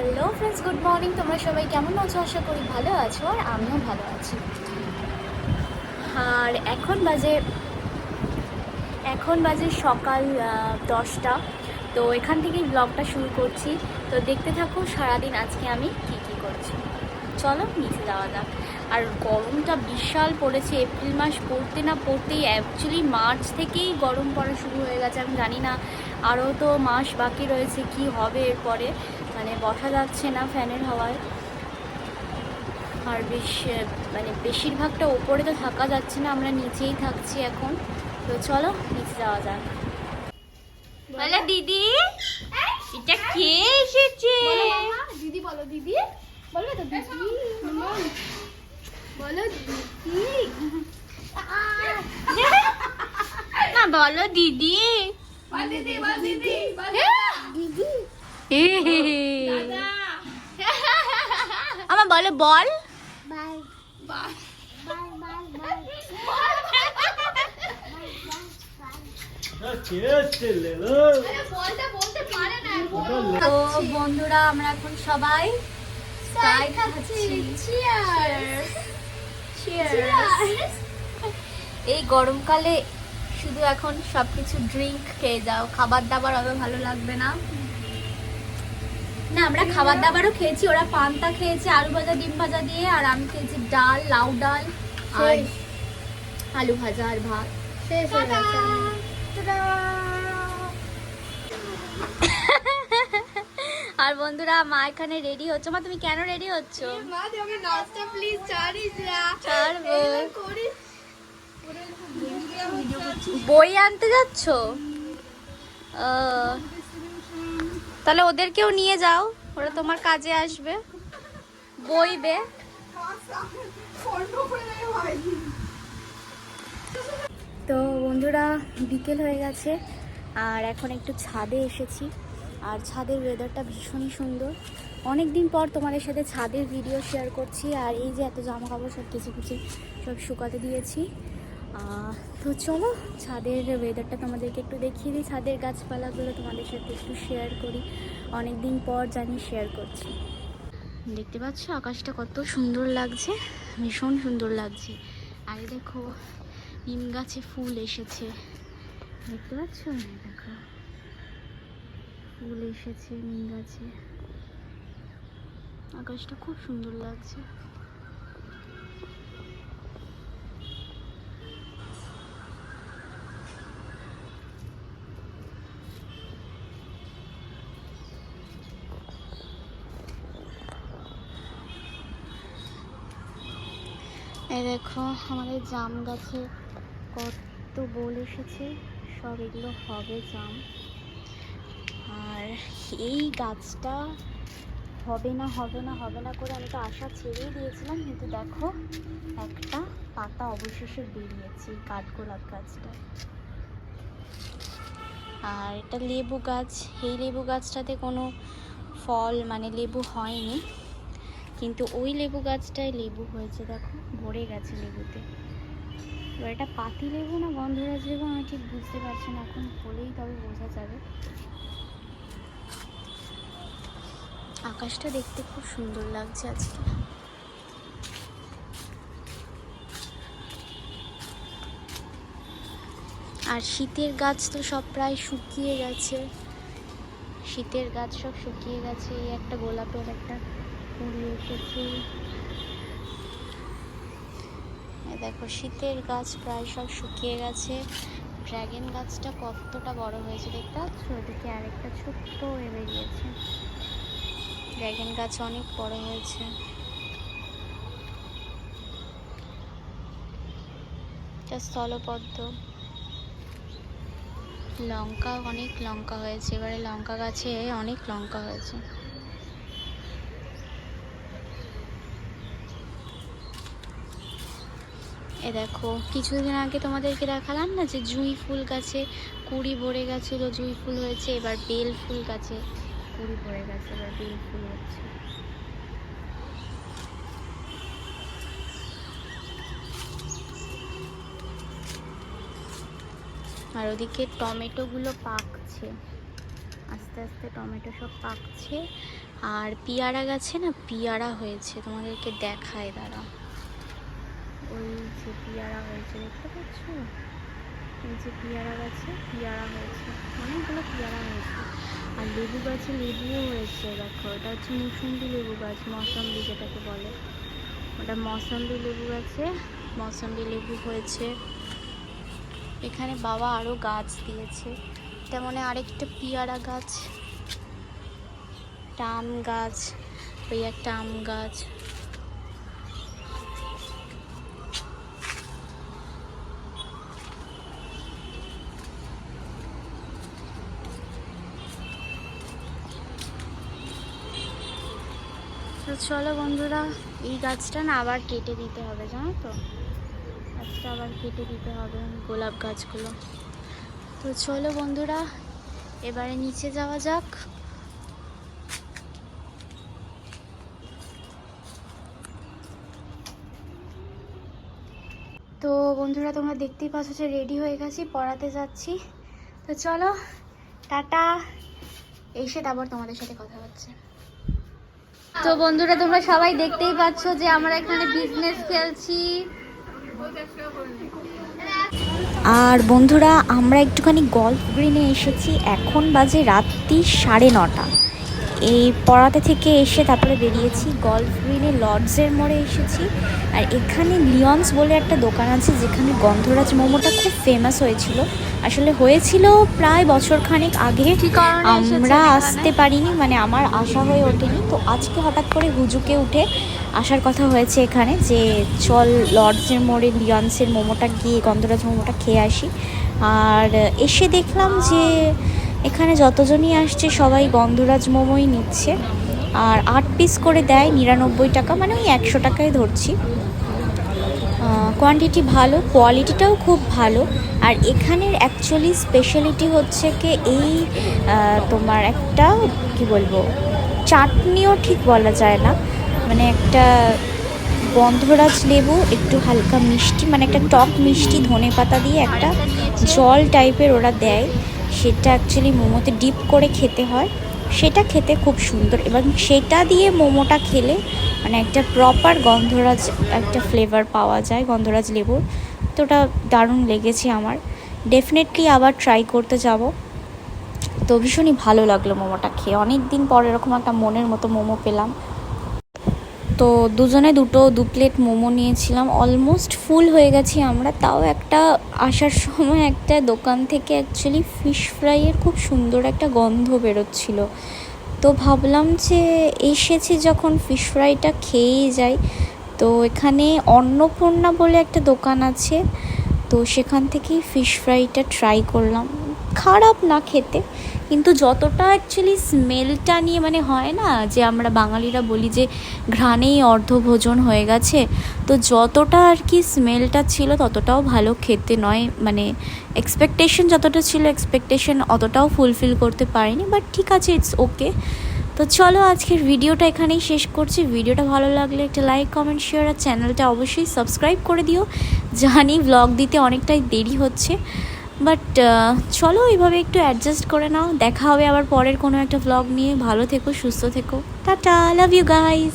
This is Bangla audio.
Hello friends, good morning. তোমরা সবাই কেমন আছো? আশা করি ভালো আছো, আর আমিও ভালো আছি। আর এখন বাজে সকাল 10টা। তো এখান থেকেই ব্লগটা শুরু করছি। তো দেখতে থাকো সারাদিন আজকে আমি কি করছি। চলো নিচে যাওয়া যাক। আর গরমটা বিশাল পড়েছে। এপ্রিল মাস পড়তে না পড়তেই অ্যাকচুয়ালি মার্চ থেকেই গরম পড়া শুরু হয়ে গেছে। আমি জানি না আরও তো মাস বাকি রয়েছে, কি হবে এরপরে। মানে বসা যাচ্ছে না ফ্যানের হাওয়ায়। আর বেশিরভাগটা ওপরে তো থাকা যাচ্ছে না, আমরা নিচেই থাকছি এখন। তো চলো নিচে যাওয়া যাক। বলো দিদি, এটা কে এসেছে? দিদি বলো, দিদি বলবে তো, দিদি বলো দিদি। না বলো দিদি। দিদি দিদি দিদি আমার বলো বল। Bye bye bye bye bye. বলতে পারে না। তো বন্ধুরা, আমরা এখন সবাই চাই খাচ্ছি। Cheers cheers. এই গরমকালে শুধু এখন সবকিছু ড্রিঙ্ক খেয়ে যাও, খাবার দাবার অত ভালো লাগবে না। না, আমরা খাবার দাবারও খেয়েছি। ওরা পান্তা খেয়েছে আলু ভাজা ডিম ভাজা দিয়ে, আর আমি খেয়েছি ডাল, লাউ ডাল আর আলু ভাজা আর ভাত। শেষ হয়ে গেছে। আর বন্ধুরা, মা এখানে রেডি হচ্ছে। মা তুমি কেন রেডি হচ্ছ? মা তুমি নাচটা প্লিজ ছাড়িস না। ছাড়বো। এরকম করিস। বই আনতে যাচ্ছ? তাহলে ওদেরকেও নিয়ে যাও, ওরা তোমার কাজে আসবে। বইবে। তো বন্ধুরা, বিকেল হয়ে গেছে আর এখন একটু ছাদে এসেছি। আর ছাদের ওয়েদারটা ভীষণই সুন্দর। অনেক দিন পর তোমাদের সাথে ছাদের ভিডিও শেয়ার করছি। আর এই যে এত জামা কাপড় সব কিছু সব শুকাতে দিয়েছি। তো চলো ছাদের ওয়েদারটা তোমাদেরকে একটু দেখিয়ে দিই। ছাদের গাছপালাগুলো তোমাদের সাথে একটু শেয়ার করি। অনেক দিন পর জানি শেয়ার করছি। দেখতে পাচ্ছ আকাশটা কত সুন্দর লাগছে, ভীষণ সুন্দর লাগছে। আর দেখো নিম গাছে ফুল এসেছে, দেখতে পাচ্ছ? দেখো ফুল এসেছে নিম গাছে। আকাশটা খুব সুন্দর লাগছে। এই দেখো আমাদের জাম গাছে কত বোল এসেছে, সব এগুলো হবে জাম। আর এই গাছটা হবে না করে আমি তো আশা ছেড়েই দিয়েছিলাম, কিন্তু দেখো একটা পাতা অবশেষে বেরিয়েছে এই কাঠগোলাপ গাছটা। আর এটা লেবু গাছ। এই লেবু গাছটাতে কোনো ফল মানে লেবু হয়নি, কিন্তু ওই লেবু গাছটায় লেবু হয়েছে। দেখো ভরে গেছে লেবুতে। এবার এটা পাতি লেবু না গন্ধরাজ লেবু আমি ঠিক বুঝতে পারছি না, এখন হলেই তবে বোঝা যাবে। আকাশটা দেখতে খুব সুন্দর লাগছে আজকে। আর শীতের গাছ তো সব প্রায় শুকিয়ে গেছে। শীতের গাছ সব শুকিয়ে গেছে। এই একটা গোলাপের একটা কুড়ি এসেছে। দেখো শীতের গাছ প্রায় সব শুকিয়ে গেছে। ড্রাগন গাছটা কতটা বড় হয়েছে দেখতে পাচ্ছ? ওদিকে আরেকটা ছোট্ট বেরিয়েছে। ড্রাগন গাছ অনেক বড় হয়েছে। স্থলপদ্ম। লঙ্কা, অনেক লঙ্কা হয়েছে এবারে। লঙ্কা গাছে অনেক লঙ্কা হয়েছে। এ দেখো কিছুদিন আগে তোমাদেরকে দেখালাম না যে জুঁই ফুল গাছে কুড়ি ভরে গেছিলো, জুঁই ফুল হয়েছে। এবার বেল ফুল গাছে কুড়ি ভরে গেছে, এবার বেল ফুল হচ্ছে। আর ওদিকে টমেটোগুলো পাকছে, আস্তে আস্তে টমেটো সব পাকছে। আর পিয়ারা গাছে না পিয়ারা হয়েছে, তোমাদেরকে দেখায় দাঁড়া। ওই যে পিয়ারা হয়েছে, দেখতে পাচ্ছ? এই যে পিয়ারা গাছে পিয়ারা হয়েছে, অনেকগুলো পিয়ারা হয়েছে। আর লেবু গাছে লেবুও হয়েছে, দেখো এটা হচ্ছে মুসম্বি লেবু গাছ, মৌসম্বি যেটাকে বলে, ওটা মৌসম্বি লেবু গাছে মৌসম্বি লেবু হয়েছে। এখানে বাবা আরও গাছ দিয়েছে, তেমন আরেকটা পিয়ারা গাছ, একটা আম গাছ, ওই একটা আম গাছ। তো চলো বন্ধুরা, এই গাছটা না আবার কেটে দিতে হবে, জানো তো, গাছটা আবার কেটে দিতে হবে, গোলাপ গাছগুলো। তো চলো বন্ধুরা, এবারে নিচে যাওয়া যাক। তো বন্ধুরা, তোমরা দেখতেই পাচ্ছ যে রেডি হয়ে গেছি, পড়াতে যাচ্ছি। তো চলো টাটা, এসে তারপর তোমাদের সাথে কথা হচ্ছে। তো বন্ধুরা, তোমরা সবাই দেখতেই পাচ্ছ যে আমরা এখানে বিজনেস খেলছি। আর বন্ধুরা, আমরা একটুখানি গল্ফ গ্রিনে এসেছি, এখন বাজে রাত্রি 9:30। এই পড়াতে থেকে এসে তারপরে বেরিয়েছি, গল্ফ গ্রিনে লর্ডসের মোড়ে এসেছি। আর এখানে লিওন্স বলে একটা দোকান আছে, যেখানে গন্ধরাজ মোমোটা খুব ফেমাস হয়েছিল। আসলে হয়েছিল প্রায় বছরখানেক আগে, আমরা আসতে পারিনি, মানে আমার আসা হয়ে ওঠেনি। তো আজকে হঠাৎ করে হুজুকে উঠে আসার কথা হয়েছে এখানে, যে চল লর্ডসের মোড়ে লিওন্সের মোমোটা গিয়ে গন্ধরাজ মোমোটা খেয়ে আসি। আর এসে দেখলাম যে এখানে যতজনই আসছে সবাই গন্ধরাজ মোমোই নিচ্ছে। আর 8 পিস করে দেয় 99 টাকা, মানে ওই 100 টাকায় ধরছি। কোয়ান্টিটি ভালো, কোয়ালিটিটাও খুব ভালো। আর এখানের অ্যাকচুয়ালি স্পেশালিটি হচ্ছে কি এই তোমার একটা কি বলবো, চাটনিও ঠিক বলা যায় না, মানে একটা গন্ধরাজ লেবু, একটু হালকা মিষ্টি, মানে একটা টক মিষ্টি ধনে পাতা দিয়ে একটা জল টাইপের ওরা দেয়, সেটা অ্যাকচুয়ালি মোমোতে ডিপ করে খেতে হয়। সেটা খেতে খুব সুন্দর, এবং সেটা দিয়ে মোমোটা খেলে মানে একটা প্রপার গন্ধরাজ একটা ফ্লেভার পাওয়া যায় গন্ধরাজ লেবুর। তো ওটা দারুণ লেগেছে আমার, ডেফিনেটলি আবার ট্রাই করতে যাব। তো ভীষণই ভালো লাগলো মোমোটা খেয়ে, অনেক দিন পর এরকম একটা মনের মতো মোমো পেলাম। তো দুজনে দু প্লেট মোমো নিয়েছিলাম, অলমোস্ট ফুল হয়ে গেছি আমরা। তাও একটা আসার সময় একটা দোকান থেকে অ্যাকচুয়ালি ফিশ ফ্রাইয়ের খুব সুন্দর একটা গন্ধ বেরোচ্ছিল। তো ভাবলাম যে এসেছি যখন ফিশ ফ্রাইটা খেয়েই যাই। তো এখানে অন্নপূর্ণা বলে একটা দোকান আছে, তো সেখান থেকেই ফিশ ফ্রাইটা ট্রাই করলাম। খারাপ না খেতে, কিন্তু যতটা অ্যাকচুয়ালি স্মেলটা নিয়ে, মানে হয় না যে আমরা বাঙালিরা বলি যে ঘ্রাণেই অর্ধভোজন হয়ে গেছে, তো যতটা আর কি স্মেলটা ছিল ততটাও ভালো খেতে নয়, মানে এক্সপেকটেশন যতটা ছিল এক্সপেকটেশন অতটাও ফুলফিল করতে পারিনি, বাট ঠিক আছে, ইটস ওকে। তো চলো আজকের ভিডিওটা এখানেই শেষ করছি। ভিডিওটা ভালো লাগলে একটা লাইক, কমেন্ট, শেয়ার, আর চ্যানেলটা অবশ্যই সাবস্ক্রাইব করে দিও। জানি ব্লগ দিতে অনেকটাই দেরি হচ্ছে, বাট চলো এইভাবে একটু অ্যাডজাস্ট করে নাও। দেখা হবে আবার পরের কোনো একটা ব্লগ নিয়ে। ভালো থেকো, সুস্থ থেকো, টাটা, লাভ ইউ গাইজ।